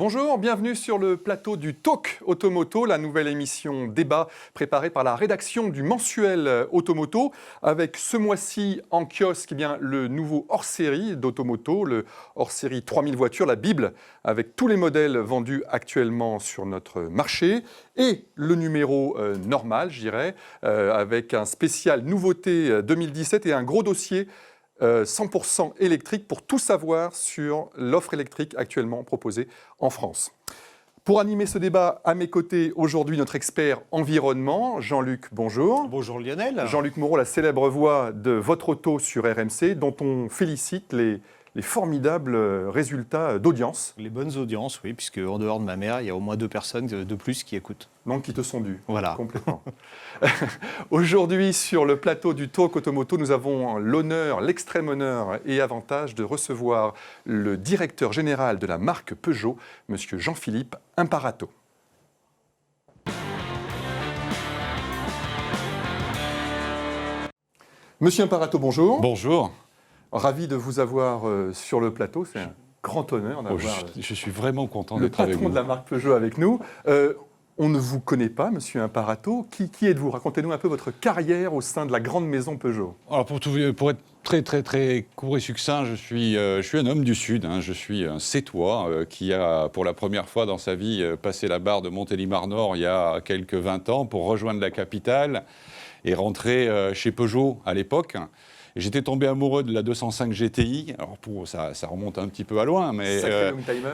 Bonjour, bienvenue sur le plateau du Talk Automoto, la nouvelle émission débat préparée par la rédaction du mensuel Automoto, avec ce mois-ci en kiosque le nouveau hors-série d'Automoto, le hors-série 3000 voitures, la Bible, avec tous les modèles vendus actuellement sur notre marché, et le numéro normal, je dirais, avec un spécial nouveauté 2017 et un gros dossier 100% électrique pour tout savoir sur l'offre électrique actuellement proposée en France. Pour animer ce débat, à mes côtés, aujourd'hui, notre expert environnement, Jean-Luc, bonjour. Bonjour Lionel. Jean-Luc Moreau, la célèbre voix de Votre Auto sur RMC, dont on félicite les formidables résultats d'audience. Les bonnes audiences, oui, puisque en dehors de ma mère, il y a au moins 2 personnes de plus qui écoutent. Donc qui te sont dues. Voilà. Complètement. Aujourd'hui, sur le plateau du Talk Automoto, nous avons l'honneur, l'extrême honneur et avantage de recevoir le directeur général de la marque Peugeot, monsieur Jean-Philippe Imparato. Monsieur Imparato, bonjour. Bonjour. Ravi de vous avoir sur le plateau. C'est un grand honneur d'avoir je suis vraiment content le d'être avec patron vous. de la marque Peugeot avec nous. On ne vous connaît pas, monsieur Imparato. Qui êtes-vous? Racontez-nous un peu votre carrière au sein de la grande maison Peugeot. Alors pour être très court et succinct, je suis un homme du Sud. Je suis un Sétois qui a, pour la première fois dans sa vie, passé la barre de Montélimar-Nord il y a quelques 20 ans pour rejoindre la capitale et rentrer chez Peugeot à l'époque. J'étais tombé amoureux de la 205 GTI. Alors ça remonte un petit peu à loin, mais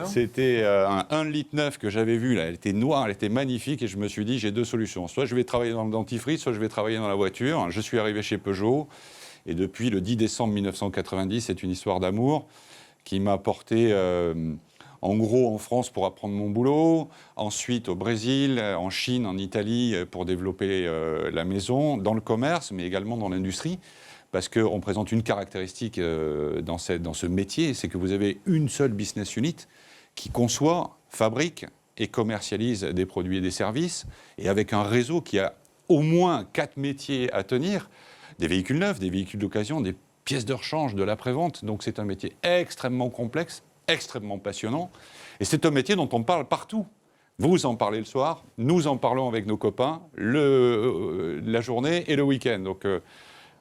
c'était un 1,9 litre que j'avais vu. Là, elle était noire, elle était magnifique, et je me suis dit j'ai deux solutions. Soit je vais travailler dans le dentifrice, soit je vais travailler dans la voiture. Je suis arrivé chez Peugeot, et depuis le 10 décembre 1990, c'est une histoire d'amour qui m'a porté en gros en France pour apprendre mon boulot, ensuite au Brésil, en Chine, en Italie pour développer la maison, dans le commerce, mais également dans l'industrie. Parce qu'on présente une caractéristique dans ce métier, c'est que vous avez une seule business unit qui conçoit, fabrique et commercialise des produits et des services, et avec un réseau qui a au moins 4 métiers à tenir, des véhicules neufs, des véhicules d'occasion, des pièces de rechange, de l'après-vente. Donc c'est un métier extrêmement complexe, extrêmement passionnant, et c'est un métier dont on parle partout. Vous en parlez le soir, nous en parlons avec nos copains la journée et le week-end. Donc,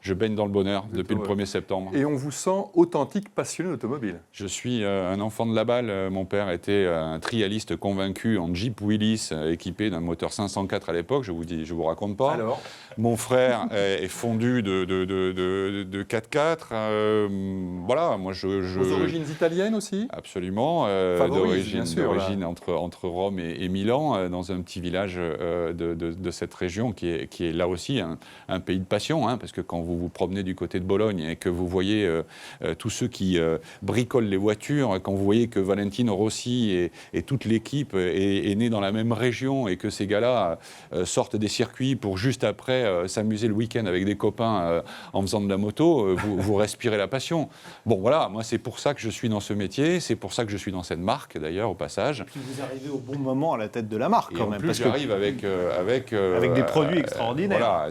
je baigne dans le bonheur depuis le 1er septembre. Et on vous sent authentique, passionné d'automobile. Je suis un enfant de la balle. Mon père était un trialiste convaincu en Jeep Willys, équipé d'un moteur 504 à l'époque. Je vous raconte pas. Alors, mon frère est fondu de 4x4. Voilà, moi Vos origines italiennes aussi? Absolument. D'origine entre Rome et Milan, dans un petit village de cette région qui est là aussi un pays de passion, parce que quand vous vous promenez du côté de Bologne et que vous voyez tous ceux qui bricolent les voitures, quand vous voyez que Valentino Rossi et toute l'équipe est née dans la même région et que ces gars-là sortent des circuits pour juste après s'amuser le week-end avec des copains en faisant de la moto, vous respirez la passion. Bon voilà, moi c'est pour ça que je suis dans ce métier, c'est pour ça que je suis dans cette marque d'ailleurs au passage. Et puis vous arrivez au bon moment à la tête de la marque quand même. Plus j'arrive avec des produits extraordinaires. Voilà,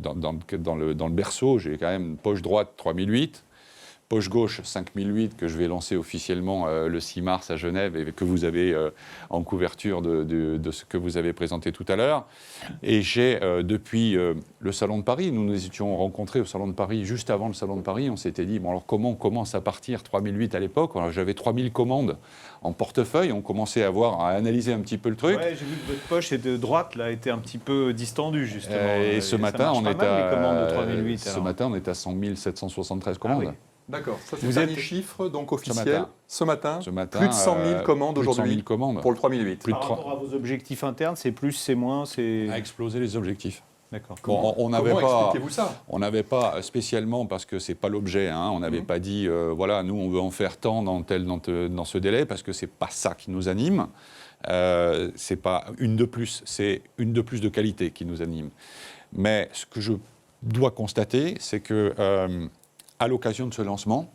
dans le berceau, j'ai quand même poche droite 3008, poche gauche 5008 que je vais lancer officiellement le 6 mars à Genève et que vous avez en couverture de ce que vous avez présenté tout à l'heure. Et j'ai depuis le Salon de Paris, nous nous étions rencontrés au Salon de Paris juste avant le Salon de Paris, on s'était dit, bon alors comment on commence à partir 3008 à l'époque? J'avais 3000 commandes en portefeuille, on commençait à analyser un petit peu le truc. Ouais, j'ai vu que votre poche de droite là, était un petit peu distendue justement. Et ce matin, on est à 100 773 commandes. Ah oui. D'accord, ça c'est le dernier chiffre donc officiel. Ce matin, plus de 100 000 commandes aujourd'hui pour le 3008. Par rapport à vos objectifs internes, c'est plus, c'est moins, c'est... À exploser les objectifs. D'accord. Bon, Comment expliquez-vous ça? On n'avait pas spécialement, parce que c'est pas l'objet, on n'avait pas dit, voilà, nous on veut en faire tant dans ce délai, parce que c'est pas ça qui nous anime. C'est pas une de plus, c'est une de plus de qualité qui nous anime. Mais ce que je dois constater, c'est que à l'occasion de ce lancement,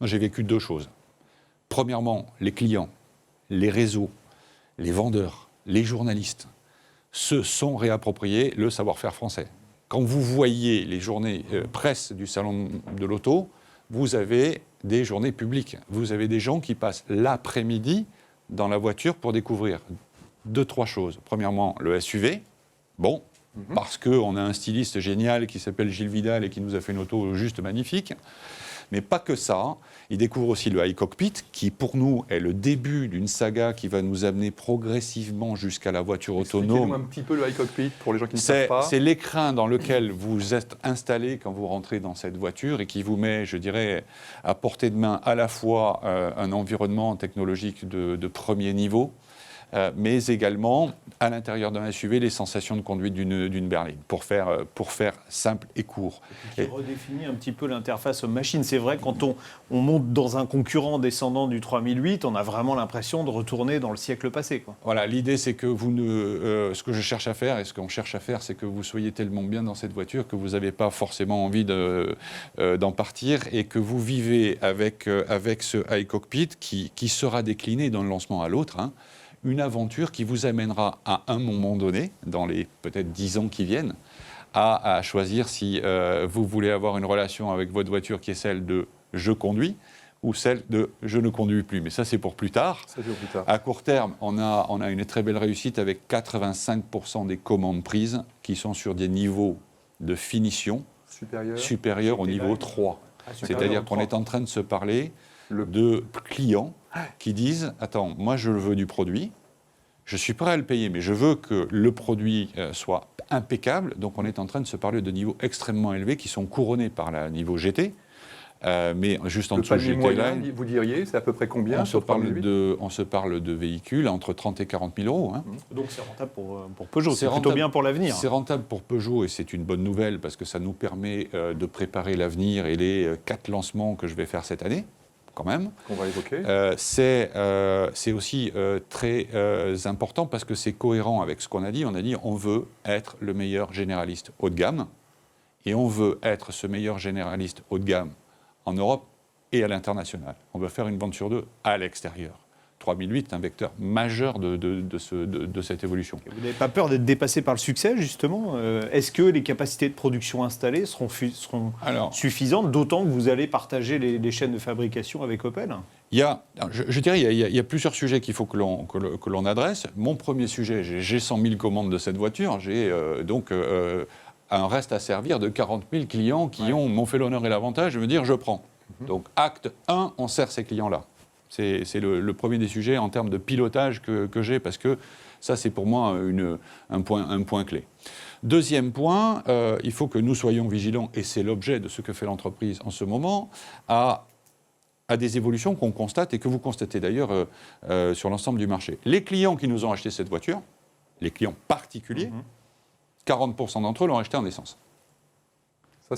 j'ai vécu 2 choses. Premièrement, les clients, les réseaux, les vendeurs, les journalistes se sont réappropriés le savoir-faire français. Quand vous voyez les journées presse du salon de l'auto, vous avez des journées publiques. Vous avez des gens qui passent l'après-midi dans la voiture pour découvrir 2-3 choses. Premièrement, le SUV. Bon, parce qu'on a un styliste génial qui s'appelle Gilles Vidal et qui nous a fait une auto juste magnifique. Mais pas que ça. Il découvre aussi le iCockpit, qui pour nous est le début d'une saga qui va nous amener progressivement jusqu'à la voiture autonome. Expliquez-nous un petit peu le iCockpit pour les gens qui ne savent pas. C'est l'écran dans lequel vous êtes installé quand vous rentrez dans cette voiture et qui vous met, je dirais, à portée de main à la fois un environnement technologique de premier niveau, mais également à l'intérieur d'un SUV les sensations de conduite d'une berline, pour faire simple et court. Qui redéfinit un petit peu l'interface homme-machine. C'est vrai, quand on monte dans un concurrent descendant du 3008, on a vraiment l'impression de retourner dans le siècle passé, quoi. Voilà, l'idée c'est que ce que je cherche à faire et ce qu'on cherche à faire, c'est que vous soyez tellement bien dans cette voiture que vous n'avez pas forcément envie d'en partir et que vous vivez avec ce iCockpit qui sera décliné d'un lancement à l'autre, hein, une aventure qui vous amènera à un moment donné, dans les peut-être 10 ans qui viennent, à choisir si vous voulez avoir une relation avec votre voiture qui est celle de « je conduis » ou celle de « je ne conduis plus ». Mais ça, c'est pour plus tard. À court terme, on a une très belle réussite avec 85% des commandes prises qui sont sur des niveaux de finition supérieurs au niveau 3. C'est-à-dire qu'on est en train de se parler de clients qui disent « Attends, moi je veux du produit, je suis prêt à le payer, mais je veux que le produit soit impeccable. » Donc on est en train de se parler de niveaux extrêmement élevés qui sont couronnés par le niveau GT. Mais juste en dessous du GT moyen, Line, vous diriez, c'est à peu près combien on se parle de véhicules entre 30 et 40 000 euros. Hein. Donc c'est rentable pour Peugeot, c'est plutôt bien pour l'avenir. C'est rentable pour Peugeot et c'est une bonne nouvelle parce que ça nous permet de préparer l'avenir et les 4 lancements que je vais faire cette année. Quand même. Qu'on va évoquer. C'est aussi très important parce que c'est cohérent avec ce qu'on a dit. On a dit on veut être le meilleur généraliste haut de gamme et on veut être ce meilleur généraliste haut de gamme en Europe et à l'international. On veut faire une vente sur 2 à l'extérieur. 3008 est un vecteur majeur de cette évolution. Vous n'avez pas peur d'être dépassé par le succès, justement? Est-ce que les capacités de production installées seront suffisantes, d'autant que vous allez partager les chaînes de fabrication avec Opel? Je dirais il y a plusieurs sujets qu'il faut que l'on adresse. Mon premier sujet, j'ai 100 000 commandes de cette voiture. J'ai donc un reste à servir de 40 000 clients qui m'ont fait l'honneur et l'avantage de me dire « je prends ». Donc acte 1, on sert ces clients-là. C'est le premier des sujets en termes de pilotage que j'ai, parce que ça, c'est pour moi un point clé. Deuxième point, il faut que nous soyons vigilants, et c'est l'objet de ce que fait l'entreprise en ce moment, à des évolutions qu'on constate et que vous constatez d'ailleurs sur l'ensemble du marché. Les clients qui nous ont acheté cette voiture, les clients particuliers, 40% d'entre eux l'ont acheté en essence.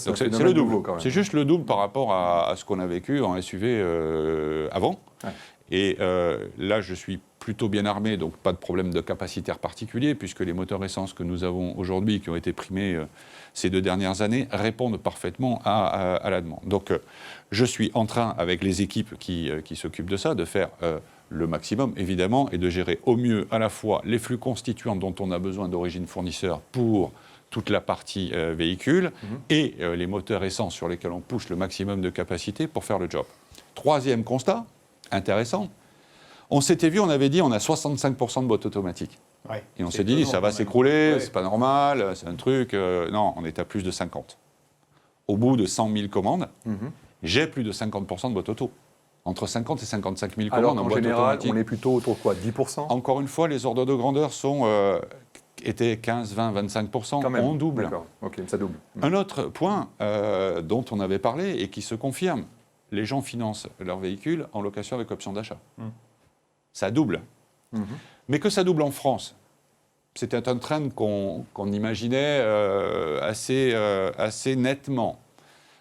Donc c'est le double. C'est juste le double par rapport à ce qu'on a vécu en SUV avant. Ouais. Et là, je suis plutôt bien armé, donc pas de problème de capacitaire particulier, puisque les moteurs essence que nous avons aujourd'hui, qui ont été primés ces 2 dernières années, répondent parfaitement à la demande. Donc je suis en train, avec les équipes qui s'occupent de ça, de faire le maximum, évidemment, et de gérer au mieux à la fois les flux constituants dont on a besoin d'origine fournisseur pour toute la partie véhicule et les moteurs essence sur lesquels on pousse le maximum de capacité pour faire le job. Troisième constat, intéressant, on s'était vu, on avait dit on a 65% de boîte automatique. Ouais, et on s'est dit ça va s'écrouler, c'est pas normal, c'est un truc. Non, on est à plus de 50. Au bout de 100 000 commandes, j'ai plus de 50% de boîte auto. Entre 50 et 55 000 commandes en boîte général, automatique. On est plutôt autour de quoi, 10%? Encore une fois, les ordres de grandeur étaient 15, 20, 25%, on double. D'accord, ok, ça double. Un autre point dont on avait parlé et qui se confirme, les gens financent leur véhicule en location avec option d'achat. Ça double. Mais que ça double en France, c'était un trend qu'on imaginait assez nettement.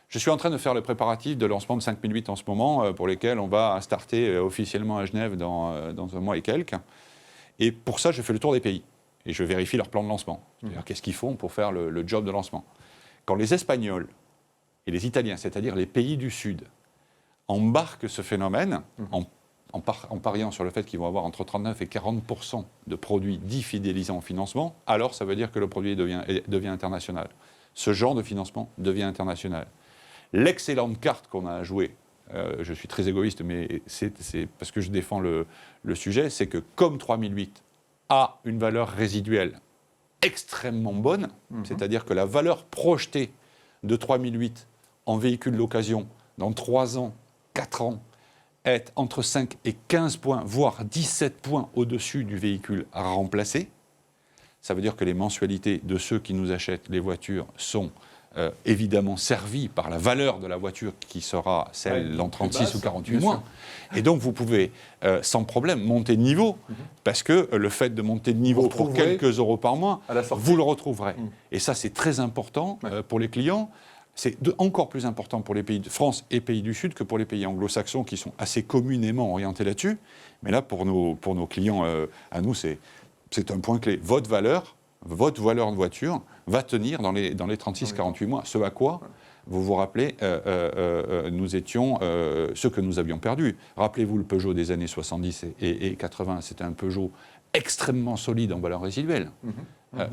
Je suis en train de faire le préparatif de lancement de 5008 en ce moment, pour lesquels on va starter officiellement à Genève dans un mois et quelques. Et pour ça, je fais le tour des pays. Et je vérifie leur plan de lancement. C'est-à-dire qu'est-ce qu'ils font pour faire le job de lancement. Quand les Espagnols et les Italiens, c'est-à-dire les pays du Sud, embarquent ce phénomène, en pariant sur le fait qu'ils vont avoir entre 39 et 40% de produits dits fidélisants en financement, alors ça veut dire que le produit devient international. Ce genre de financement devient international. L'excellente carte qu'on a à jouer, je suis très égoïste, mais c'est parce que je défends le sujet, c'est que comme 3008 a une valeur résiduelle extrêmement bonne, c'est-à-dire que la valeur projetée de 3008 en véhicule d'occasion dans 3 ans, 4 ans, est entre 5 et 15 points, voire 17 points au-dessus du véhicule à remplacer. Ça veut dire que les mensualités de ceux qui nous achètent les voitures sont évidemment servies par la valeur de la voiture qui sera celle dans 36 ou 48 mois. Et donc vous pouvez sans problème monter de niveau, parce que le fait de monter de niveau pour quelques euros par mois, vous le retrouverez. Et ça c'est très important pour les clients. C'est encore plus important pour les pays de France et pays du Sud que pour les pays anglo-saxons qui sont assez communément orientés là-dessus. Mais là, pour nos clients, à nous, c'est un point clé. Votre valeur de voiture va tenir dans les 36-48 mois. Ce à quoi, vous vous rappelez, nous étions ce que nous avions perdu. Rappelez-vous le Peugeot des années 70 et 80, c'était un Peugeot extrêmement solide en valeur résiduelle.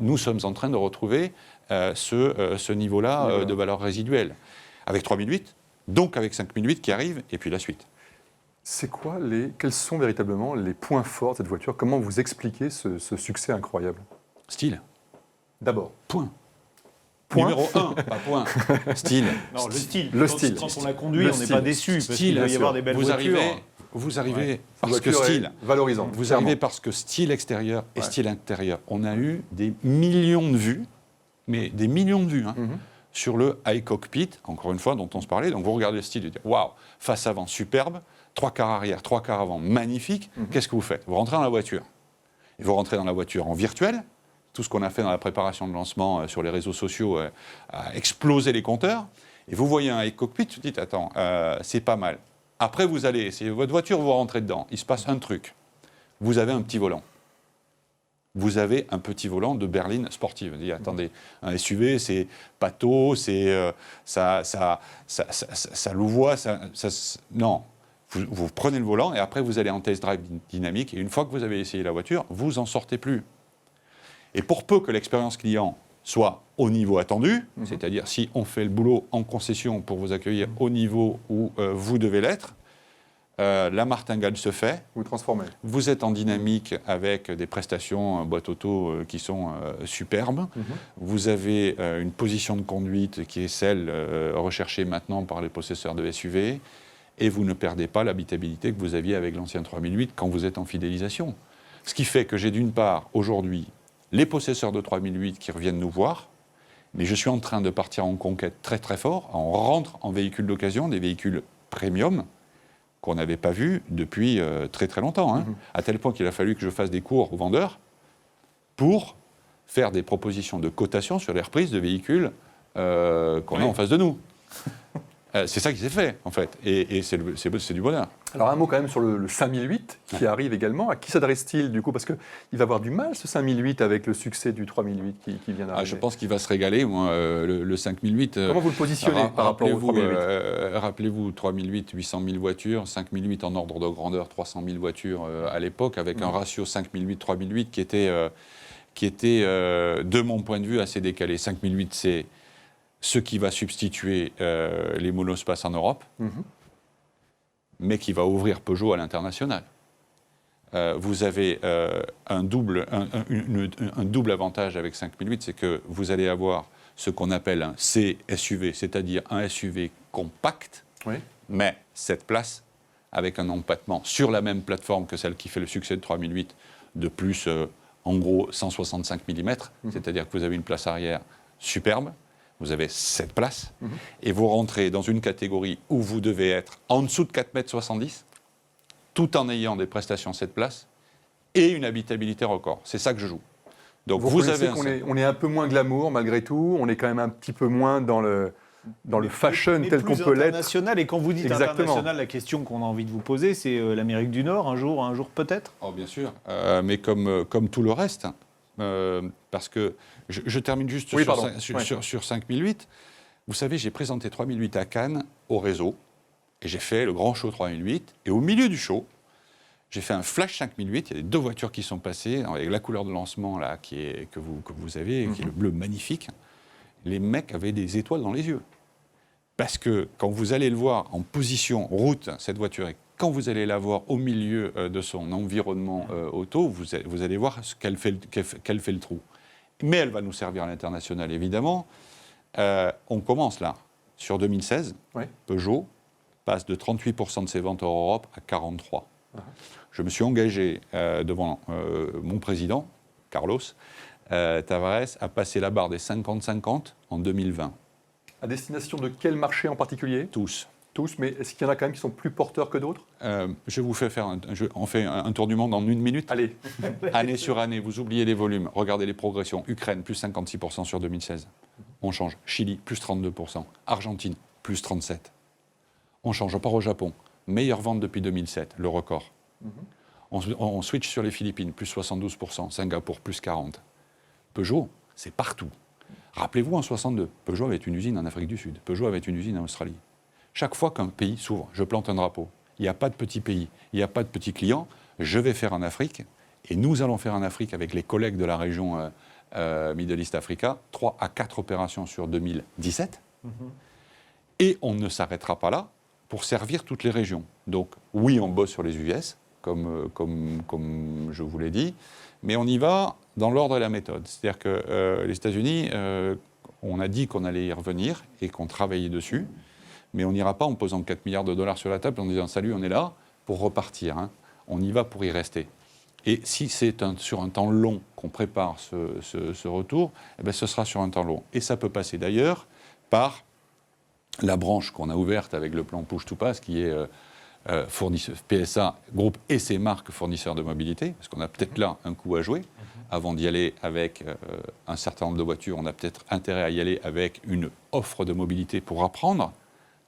Nous sommes en train de retrouver ce niveau-là de valeur résiduelle. Avec 3008, donc avec 5008 qui arrive, et puis la suite. Quels sont véritablement les points forts de cette voiture? Comment vous expliquez ce succès incroyable? Style. D'abord. Point. Numéro 1, pas point. Style. Non, le style. Quand on la conduit, on n'est pas déçu, parce qu'il doit y avoir des belles voitures. Vous arrivez parce que style valorisant. Vous arrivez parce que style extérieur et style intérieur. On a eu des millions de vues, mais des millions de vues, sur le iCockpit, encore une fois, dont on se parlait. Donc vous regardez le style et vous dites waouh, face avant superbe, 3 quarts arrière, 3 quarts avant magnifique. Qu'est-ce que vous faites? Vous rentrez dans la voiture. Et vous rentrez dans la voiture en virtuel. Tout ce qu'on a fait dans la préparation de lancement sur les réseaux sociaux a explosé les compteurs. Et vous voyez un iCockpit, vous dites attends, c'est pas mal. Après, vous allez essayer votre voiture, vous rentrez dedans. Il se passe un truc. Vous avez un petit volant. Vous avez un petit volant de berline sportive. Vous dites, attendez, un SUV, c'est pâteau, c'est ça louvoie, non. Vous prenez le volant et après, vous allez en test drive dynamique. Et une fois que vous avez essayé la voiture, vous n'en sortez plus. Et pour peu que l'expérience client soit au niveau attendu, c'est-à-dire si on fait le boulot en concession pour vous accueillir au niveau où vous devez l'être, la martingale se fait. Vous transformez. Vous êtes en dynamique avec des prestations boîte auto qui sont superbes. Vous avez une position de conduite qui est celle recherchée maintenant par les possesseurs de SUV. Et vous ne perdez pas l'habitabilité que vous aviez avec l'ancien 3008 quand vous êtes en fidélisation. Ce qui fait que j'ai d'une part, aujourd'hui, les possesseurs de 3008 qui reviennent nous voir, mais je suis en train de partir en conquête très très fort. On rentre en véhicules d'occasion, des véhicules premium qu'on n'avait pas vus depuis très très longtemps. À tel point qu'il a fallu que je fasse des cours aux vendeurs pour faire des propositions de cotation sur les reprises de véhicules qu'on a en face de nous. C'est ça qui s'est fait, en fait, et c'est du bonheur. Alors un mot quand même sur le 5008 qui arrive également. À qui s'adresse-t-il du coup? Parce qu'il va avoir du mal ce 5008 avec le succès du 3008 qui vient d'arriver. Je pense qu'il va se régaler, moi, le 5008. Comment vous le positionnez par rapport au 3008? Rappelez-vous, 3008, 800 000 voitures, 5008 en ordre de grandeur, 300 000 voitures à l'époque, avec un ratio 5008-3008 qui était de mon point de vue, assez décalé. 5008, c'est ce qui va substituer les monospaces en Europe, mais qui va ouvrir Peugeot à l'international. Vous avez un double avantage avec 5008, c'est que vous allez avoir ce qu'on appelle un C-SUV, c'est-à-dire un SUV compact, mais 7 places, avec un empattement sur la même plateforme que celle qui fait le succès de 3008, de plus, en gros, 165 mm, c'est-à-dire que vous avez une place arrière superbe. Vous avez 7 places, et vous rentrez dans une catégorie où vous devez être en dessous de 4,70 m, tout en ayant des prestations 7 places et une habitabilité record. C'est ça que je joue. Donc vous avez on est un peu moins glamour malgré tout, on est quand même un petit peu moins dans le fashion tel qu'on peut l'être. International, et quand vous dites international, la question qu'on a envie de vous poser, c'est l'Amérique du Nord, un jour peut-être? Oh, bien sûr, mais comme tout le reste. Parce que je termine juste sur 5008. Vous savez, j'ai présenté 3008 à Cannes au réseau, et j'ai fait le grand show 3008, et au milieu du show, j'ai fait un flash 5008. Il y a 2 voitures qui sont passées avec la couleur de lancement là, que vous avez, qui est le bleu magnifique. Les mecs avaient des étoiles dans les yeux. Parce que quand vous allez le voir en position route, cette voiture, et quand vous allez la voir au milieu de son environnement auto, vous allez voir qu'elle fait le trou. Mais elle va nous servir à l'international, évidemment. On commence là, sur 2016. Oui. Peugeot passe de 38% de ses ventes en Europe à 43%. Je me suis engagé devant mon président, Carlos Tavares, à passer la barre des 50-50 en 2020. À destination de quel marché en particulier ? Tous. Tous, mais est-ce qu'il y en a quand même qui sont plus porteurs que d'autres ? Je vous fais faire on fait un tour du monde en 1 minute. Allez. Année sur année, vous oubliez les volumes, regardez les progressions. Ukraine, plus 56% sur 2016. On change. Chili, plus 32%. Argentine, plus 37%. On change. On part au Japon. Meilleure vente depuis 2007, le record. On switch sur les Philippines, plus 72%. Singapour, plus 40%. Peugeot, c'est partout. Rappelez-vous, en 62, Peugeot avait une usine en Afrique du Sud. Peugeot avait une usine en Australie. Chaque fois qu'un pays s'ouvre, je plante un drapeau. Il n'y a pas de petits pays, il n'y a pas de petits clients. Je vais faire en Afrique, et nous allons faire en Afrique avec les collègues de la région Middle East Africa, 3 à 4 opérations sur 2017. Et on ne s'arrêtera pas là pour servir toutes les régions. Donc oui, on bosse sur les US, comme je vous l'ai dit, mais on y va dans l'ordre et la méthode. C'est-à-dire que les États-Unis, on a dit qu'on allait y revenir et qu'on travaillait dessus, mais on n'ira pas en posant 4 milliards de dollars sur la table en disant « Salut, on est là » pour repartir. Hein. On y va pour y rester. Et si c'est sur un temps long qu'on prépare ce retour, eh bien, ce sera sur un temps long. Et ça peut passer d'ailleurs par la branche qu'on a ouverte avec le plan Push to Pass, qui est PSA, groupe et ses marques fournisseurs de mobilité, parce qu'on a peut-être là un coup à jouer. Avant d'y aller avec un certain nombre de voitures, on a peut-être intérêt à y aller avec une offre de mobilité pour apprendre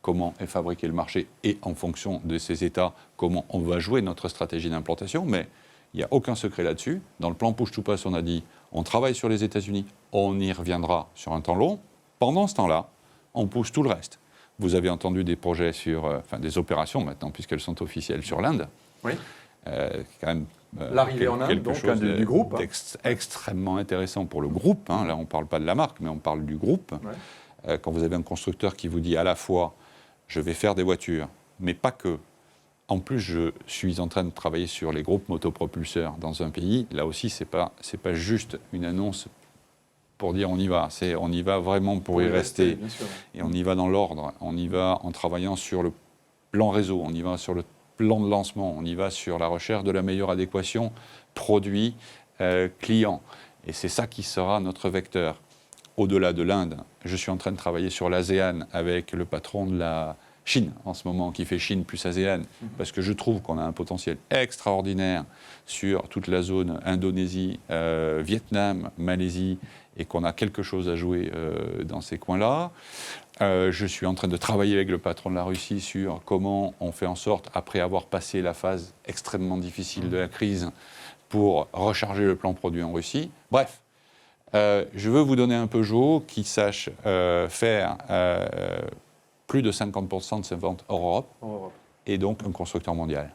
comment est fabriqué le marché et en fonction de ces états, comment on va jouer notre stratégie d'implantation. Mais il n'y a aucun secret là-dessus. Dans le plan Push to Pass, on a dit on travaille sur les États-Unis, on y reviendra sur un temps long. Pendant ce temps-là, on pousse tout le reste. Vous avez entendu des projets des opérations maintenant, puisqu'elles sont officielles sur l'Inde. Oui. Quand même, l'arrivée en Inde, donc, du groupe. Extrêmement intéressant pour le groupe. Hein. Là, on ne parle pas de la marque, mais on parle du groupe. Ouais. Quand vous avez un constructeur qui vous dit à la fois je vais faire des voitures, mais pas que. En plus, je suis en train de travailler sur les groupes motopropulseurs dans un pays. Là aussi, c'est pas juste une annonce pour dire on y va. On y va vraiment pour y rester. Et on y va dans l'ordre. On y va en travaillant sur le plan réseau. On y va sur le plan de lancement. On y va sur la recherche de la meilleure adéquation produit-client. Et c'est ça qui sera notre vecteur. Au-delà de l'Inde, je suis en train de travailler sur l'ASEAN avec le patron de la Chine en ce moment, qui fait Chine plus ASEAN, parce que je trouve qu'on a un potentiel extraordinaire sur toute la zone Indonésie, Vietnam, Malaisie, et qu'on a quelque chose à jouer dans ces coins-là. Je suis en train de travailler avec le patron de la Russie sur comment on fait en sorte, après avoir passé la phase extrêmement difficile de la crise, pour recharger le plan produit en Russie. Bref. Je veux vous donner un Peugeot qui sache faire plus de 50% de ses ventes hors Europe, et donc un constructeur mondial.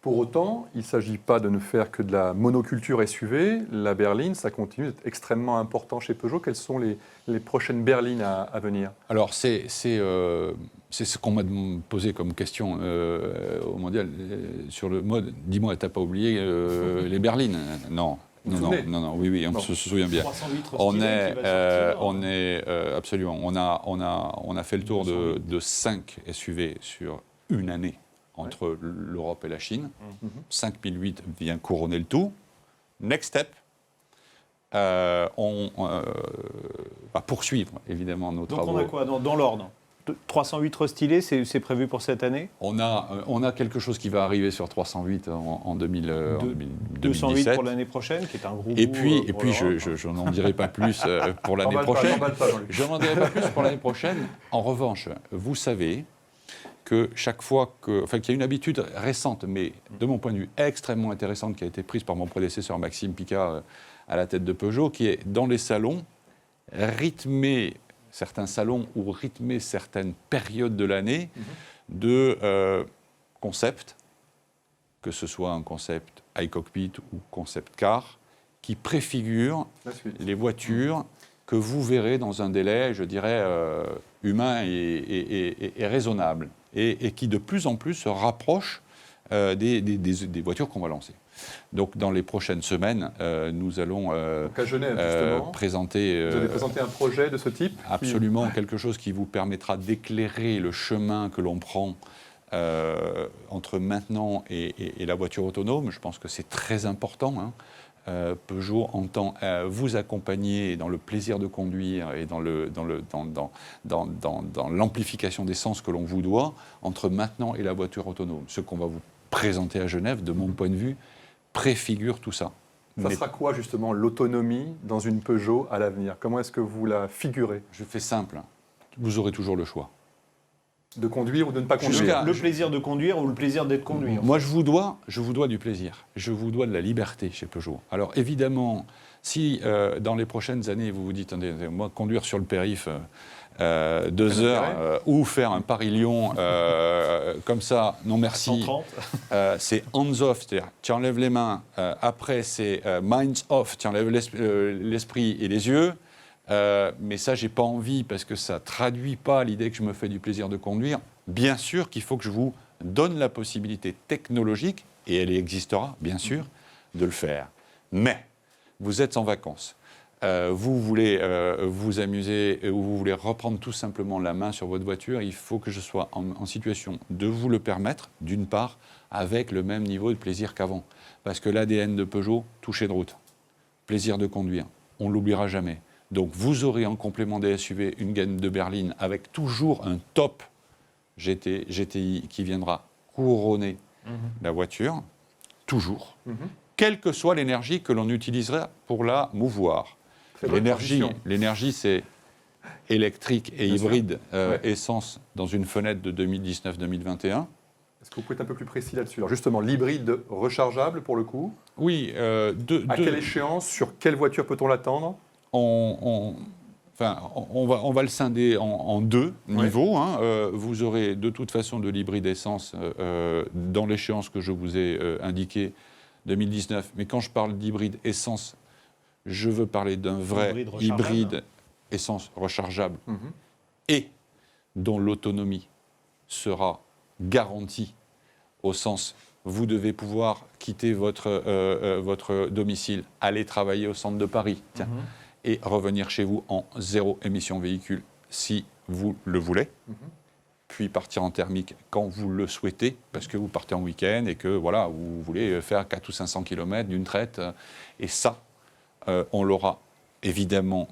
Pour autant, il ne s'agit pas de ne faire que de la monoculture SUV. La berline, ça continue d'être extrêmement important chez Peugeot. Quelles sont les prochaines berlines à venir ? Alors, c'est ce qu'on m'a posé comme question au mondial sur le mode. Dis-moi, tu n'as pas oublié les berlines ? Non. Non, oui, on se souvient bien. On est absolument. On a fait le tour de 5 SUV sur une année entre l'Europe et la Chine. 5008 vient couronner le tout. Next step, on va poursuivre évidemment nos travaux. Donc on a quoi dans l'ordre ? 308 restylés, c'est prévu pour cette année ? On a quelque chose qui va arriver sur 308 en 2017. 208 pour l'année prochaine, qui est un gros Et puis je n'en dirai pas plus pour l'année prochaine. Je n'en dirai pas plus pour l'année prochaine. En revanche, vous savez que chaque fois qu'il y a une habitude récente, mais de mon point de vue extrêmement intéressante, qui a été prise par mon prédécesseur Maxime Picat à la tête de Peugeot, qui est dans les salons, rythmer certains salons ou rythmer certaines périodes de l'année de concepts, que ce soit un concept iCockpit ou concept car, qui préfigure les voitures que vous verrez dans un délai, je dirais, humain et raisonnable, et qui de plus en plus se rapproche des voitures qu'on va lancer. Donc dans les prochaines semaines, nous allons à Genève, présenter... vous allez présenter un projet de ce type? Absolument, quelque chose qui vous permettra d'éclairer le chemin que l'on prend entre maintenant et la voiture autonome. Je pense que c'est très important. Hein. Peugeot entend vous accompagner dans le plaisir de conduire et dans l'amplification des sens que l'on vous doit entre maintenant et la voiture autonome. Ce qu'on va vous présenter à Genève, de mon point de vue, préfigure tout ça. Ça sera quoi justement l'autonomie dans une Peugeot à l'avenir? Comment est-ce que vous la figurez? Je fais simple, vous aurez toujours le choix. De conduire ou de ne pas conduire? Le plaisir de conduire ou le plaisir d'être conduit? Moi, je vous dois du plaisir. Je vous dois de la liberté chez Peugeot. Alors, évidemment, si dans les prochaines années, vous vous dites, moi, conduire sur le périph' 2 heures ou faire un Paris-Lyon comme ça, non merci. 130. C'est hands-off, c'est-à-dire tu enlèves les mains. Après, c'est minds off, tu enlèves l'esprit et les yeux. Mais ça, j'ai pas envie parce que ça traduit pas l'idée que je me fais du plaisir de conduire. Bien sûr qu'il faut que je vous donne la possibilité technologique, et elle existera, bien sûr, de le faire. Mais vous êtes en vacances, vous voulez vous amuser ou vous voulez reprendre tout simplement la main sur votre voiture, il faut que je sois en situation de vous le permettre, d'une part, avec le même niveau de plaisir qu'avant. Parce que l'ADN de Peugeot, toucher de route, plaisir de conduire, on ne l'oubliera jamais. Donc vous aurez en complément des SUV une gamme de berline avec toujours un top GTI qui viendra couronner la voiture, toujours, quelle que soit l'énergie que l'on utilisera pour la mouvoir. L'énergie, c'est électrique et hybride, essence dans une fenêtre de 2019-2021. Est-ce que vous pouvez être un peu plus précis là-dessus? Alors justement, l'hybride rechargeable pour le coup? Oui. À quelle échéance? Sur quelle voiture peut-on l'attendre? On va le scinder en 2 niveaux. Hein. Vous aurez de toute façon de l'hybride essence dans l'échéance que je vous ai indiquée, 2019. Mais quand je parle d'hybride essence, je veux parler d'un vrai hybride essence rechargeable et dont l'autonomie sera garantie au sens vous devez pouvoir quitter votre domicile, aller travailler au centre de Paris. Tiens. Et revenir chez vous en 0 émission véhicule si vous le voulez, puis partir en thermique quand vous le souhaitez, parce que vous partez en week-end et que voilà, vous voulez faire 400 ou 500 km d'une traite. Et ça, on l'aura évidemment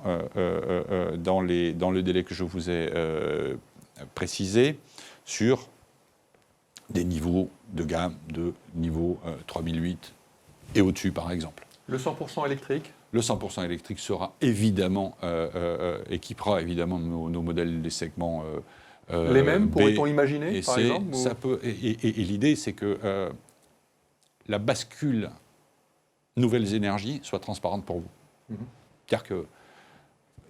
dans le délai que je vous ai précisé, sur des niveaux de gamme de niveau 3008 et au-dessus, par exemple. Le 100% électrique? Le 100% électrique sera évidemment, équipera évidemment nos modèles des segments les mêmes, pourrait-on imaginer, par exemple et l'idée, c'est que la bascule nouvelles énergies soit transparente pour vous. C'est-à-dire que,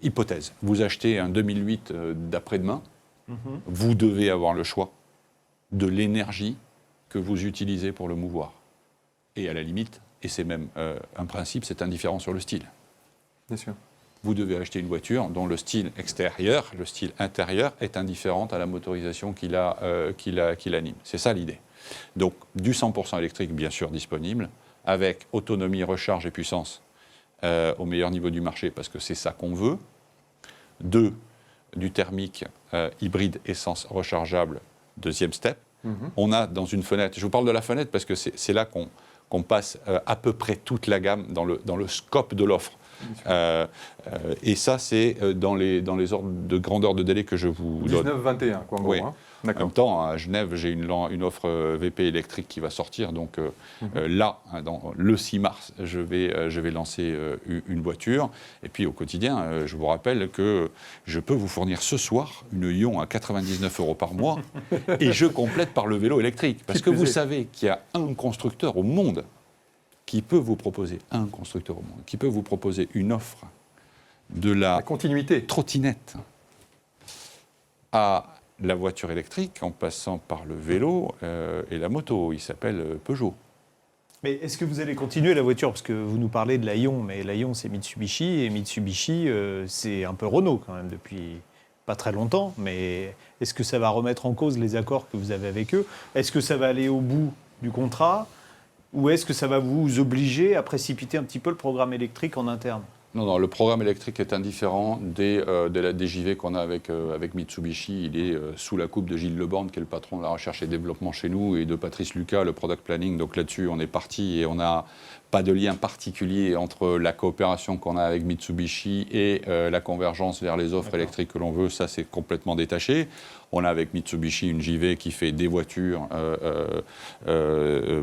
hypothèse, vous achetez un 2008 d'après-demain, vous devez avoir le choix de l'énergie que vous utilisez pour le mouvoir. Et à la limite, et c'est même un principe, c'est indifférent sur le style. Bien sûr. Vous devez acheter une voiture dont le style extérieur, le style intérieur est indifférent à la motorisation qui l'anime. C'est ça l'idée. Donc du 100% électrique, bien sûr, disponible, avec autonomie, recharge et puissance au meilleur niveau du marché, parce que c'est ça qu'on veut. 2, du thermique hybride essence rechargeable, deuxième step. On a dans une fenêtre, je vous parle de la fenêtre parce que c'est là qu'on passe à peu près toute la gamme dans le scope de l'offre. Et ça, c'est dans les ordres de grandeur de délai que je vous donne. 19-21, quoi, en gros. Oui. Hein. En même temps, à Genève, j'ai une offre VP électrique qui va sortir. Donc là, dans le 6 mars, je vais lancer une voiture. Et puis au quotidien, je vous rappelle que je peux vous fournir ce soir une Ion à 99 € par mois. Et je complète par le vélo électrique. Parce que vous savez qu'il y a un constructeur au monde qui peut vous proposer, qui peut vous proposer une offre de la continuité trottinette à la voiture électrique en passant par le vélo et la moto. Il s'appelle Peugeot. Mais est-ce que vous allez continuer la voiture? Parce que vous nous parlez de la Ion, mais la Ion, c'est Mitsubishi, et Mitsubishi, c'est un peu Renault quand même depuis pas très longtemps, mais est-ce que ça va remettre en cause les accords que vous avez avec eux? Est-ce que ça va aller au bout du contrat? Ou est-ce que ça va vous obliger à précipiter un petit peu le programme électrique en interne? Non, le programme électrique est indifférent de la DJV qu'on a avec Mitsubishi. Il est sous la coupe de Gilles Leborgne, qui est le patron de la recherche et développement chez nous, et de Patrice Lucas, le product planning. Donc là-dessus, on est parti et on n'a pas de lien particulier entre la coopération qu'on a avec Mitsubishi et la convergence vers les offres électriques que l'on veut. Ça, c'est complètement détaché. On a avec Mitsubishi une JV qui fait des voitures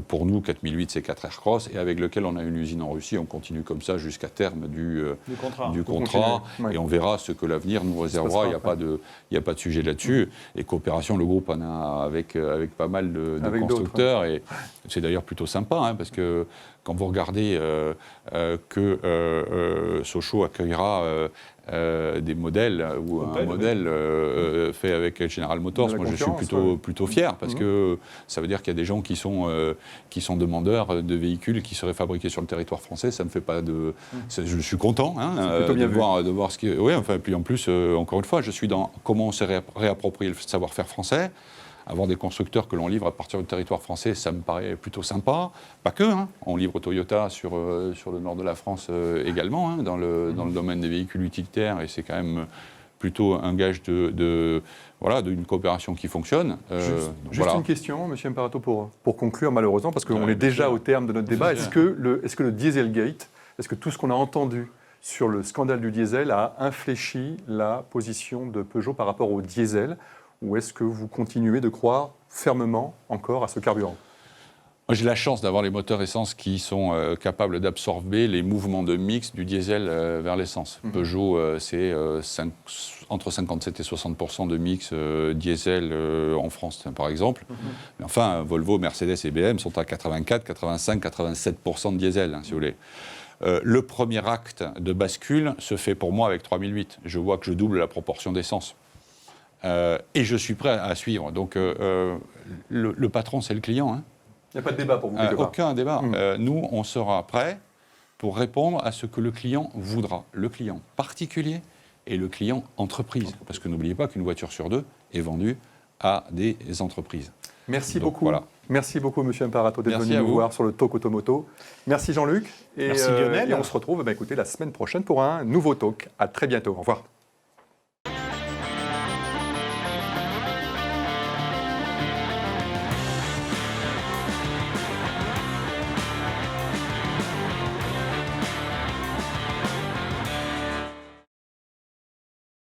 pour nous, 4008 C4 Aircross, et avec lequel on a une usine en Russie. On continue comme ça jusqu'à terme du contrat. Et on verra ce que l'avenir nous réservera. Il n'y a pas de sujet là-dessus. Et coopération, le groupe en a avec pas mal de constructeurs. Et c'est d'ailleurs plutôt sympa, parce que quand vous regardez que Sochaux accueillera des modèles ou un modèle fait avec General Motors, moi je suis plutôt fier, parce que ça veut dire qu'il y a des gens qui sont demandeurs de véhicules qui seraient fabriqués sur le territoire français. Ça me fait pas de... Je suis content de voir ce qui... Oui, enfin, puis en plus, encore une fois, je suis dans comment on s'est réapproprié le savoir-faire français. Avoir des constructeurs que l'on livre à partir du territoire français, ça me paraît plutôt sympa. Pas que, on livre Toyota sur le nord de la France également, dans le domaine des véhicules utilitaires, et c'est quand même plutôt un gage d'une coopération qui fonctionne. Juste une question, M. Imparato, pour conclure malheureusement, parce qu'on est déjà au terme de notre débat. Est-ce que le Dieselgate, est-ce que tout ce qu'on a entendu sur le scandale du diesel a infléchi la position de Peugeot par rapport au diesel? Ou est-ce que vous continuez de croire fermement encore à ce carburant? Moi, j'ai la chance d'avoir les moteurs essence qui sont capables d'absorber les mouvements de mix du diesel vers l'essence. Peugeot, c'est entre 57 et 60% de mix diesel en France, par exemple. Mais enfin, Volvo, Mercedes et BM sont à 84, 85, 87% de diesel, si vous voulez. Le premier acte de bascule se fait pour moi avec 3008. Je vois que je double la proportion d'essence. Et je suis prêt à suivre. Donc, le patron, c'est le client. Il n'y a pas de débat pour vous, quelque part. Aucun débat. Nous, on sera prêt pour répondre à ce que le client voudra. Le client particulier et le client entreprise. Parce que n'oubliez pas qu'une voiture sur deux est vendue à des entreprises. Merci beaucoup. Voilà. Merci beaucoup, M. Imparato, d'être venu nous voir sur le Talk Automoto. Merci Jean-Luc. Merci Lionel. Et on se retrouve écoutez, la semaine prochaine pour un nouveau Talk. À très bientôt. Au revoir.